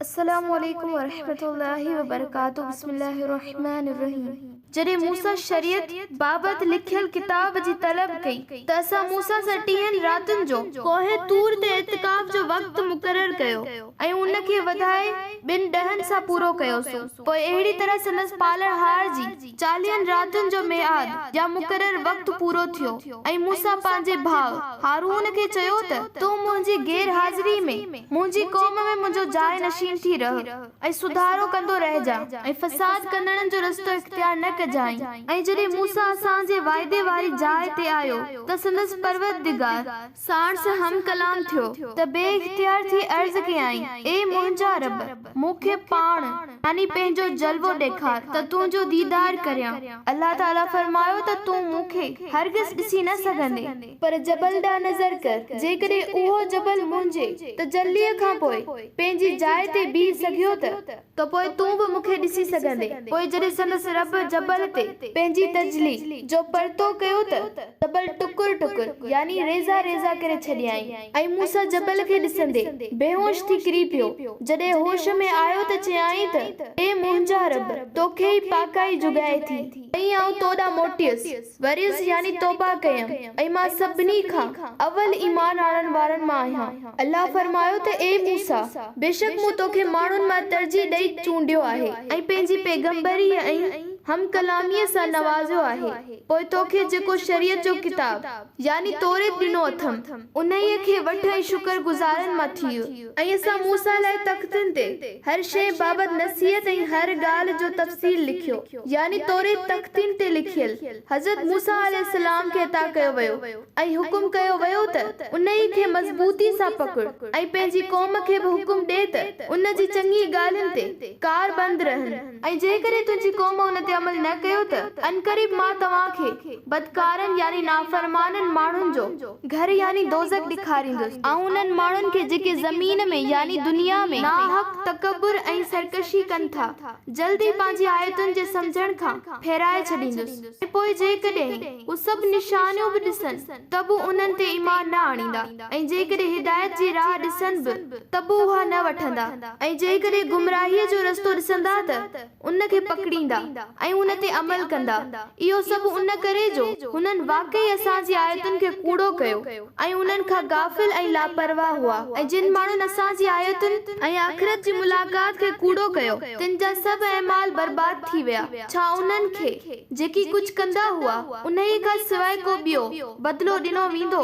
अस्सलामुअलैकुम वरहमतुल्लाहि वबरकातुहू। बिस्मिल्लाहिर्रहमानिर्रहीम। जॾहिं मूसा शरीयत बाबत लिखियल किताब जी तलब कई त असां मूसा सां 30 रातुनि जो कोहे तूर ते इतिकाफ जो वक़्त मुक़रर कयो ऐं उन खे वधाए 2 ॾहनि सां पूरो कयोसीं। पोइ अहिड़ी तरह संदसि पालणहार जी 40 रातुनि जो मियाद या मुक़रर वक़्त पूरो थियो ऐं मूसा पंहिंजे भाउ हारून खे चयो त तूं मुंहिंजी गैर हाज़िरी में मुंहिंजी क़ौम में मुंहिंजो जाइ नशीन थी रह ऐं सुधारो कंदो रहिजा ऐं फसाद कंदड़नि जो रस्तो इख्तियार न कजाई। ऐं जॾहिं मूसा असांजे वाइदे वारी जाइ ते आयो त संदसि परवरदिगार साण सां हम कलाम थियो त बे इख्तियार थी अर्ज़ कयई, ए मुंहिंजा रब, मूंखे पाण यानी पंहिंजो जलवो ॾेखार त तुंहिंजो दीदार करियां। अल्लाह ताला फरमायो त तूं मूंखे हरगिज़ ॾिसी न सघंदे, पर जबल ॾांहुं नज़र कर। जेकॾहिं उहो जबल मुंहिंजे तजल्लीअ खां पोइ पंहिंजी जाइ ते बीह सघियो त पोइ तूं बि मूंखे ॾिसी सघंदे। पोइ जॾहिं संदसि रब जबल ते पंहिंजी तजली जो परतो कयो त जबल टुकुर टुकुर यानी रेज़ा रेज़ा करे छॾियई ऐं मूसा जबल खे ॾिसंदे बेहोश थी किरी पियो। जॾहिं होश में आयो त चयई त ए मुंहिंजा रब, तोखे ई पाकाई जुगाए थी ऐं आऊं तोॾां मोटियुसि वरियुसि यानी तौबा कयमि ऐं मां सभिनी खां अवल ईमान आणण वारनि मां आहियां। अल्लाह फरमायो त ए मूसा, बेशक मूं तोखे माण्हुनि मां तरजीह ॾेई चूंडियो आहे ऐं पंहिंजी पैगंबरीअ ऐं हम कलामीअ सां नवाज़ियो आहे। पोइ तोखे जेको शरीयत जो किताब यानी तौरेत ॾिनो अथम उन्हीअ खे वठ ऐं शुक्र गुज़ारनि मां थियो। ऐं असां मूसा लाइ तख़्तनि ते हर शइ बाबति नसीहत ऐं हर ॻाल्हि जो तफ़सील लिखियो यानी तौरेत तख़्तिन ते लिखियल हज़रत मूसा अलैहिस्सलाम खे अता कयो वियो ऐं हुकुम कयो वियो त उन्हीअ खे मज़बूती सां पकड़ ऐं पंहिंजी क़ौम खे बि हुकुम ॾे त उन जी चङी ॻाल्हियुनि ते कारबंद रहनि ऐं जेकॾहिं तुंहिंजी क़ौम उन ते अमल न कयो त अनकरीब मां तव्हांखे बदकारनि यानी नाफरमाननि माण्हुनि जो घर यानी दोज़ख ॾेखारींदुसि ऐं उन्हनि माण्हुनि खे जेके ज़मीन में यानी दुनिया में नाहक तकबुर ऐं सरकशी कनि था जल्दी पंहिंजी आयतुनि जे सम्झण खां फेराए छॾींदुसि। ऐं पोइ जेकॾहिं उहे सभु निशानियूं बि ॾिसनि त बि उन्हनि ते ईमान न आणींदा ऐं जेकॾहिं हिदायत जी राह ॾिसनि बि त बि उहा न वठंदा ऐं जेकॾहिं गुमराहीअ जो रस्तो ॾिसंदा त उन खे पकड़ींदा ऐं उन ते अमल कंदा। इहो सभु उन करे जो हुननि वाकई असांजी आयतुनि खे कूड़ो कयो ऐं उन्हनि खां गाफ़िल ऐं लापरवाह हुआ। ऐं जिन माण्हुनि असांजी आयतुनि ऐं आख़िरत जी मुलाक़ात खे कूड़ो कयो तिन जा सभु अमाल बर्बाद थी विया। छा उन्हनि खे जेकी कुझु कंदा हुआ उन्हीअ खां सवाइ को ॿियो बदिलो ॾिनो वेंदो?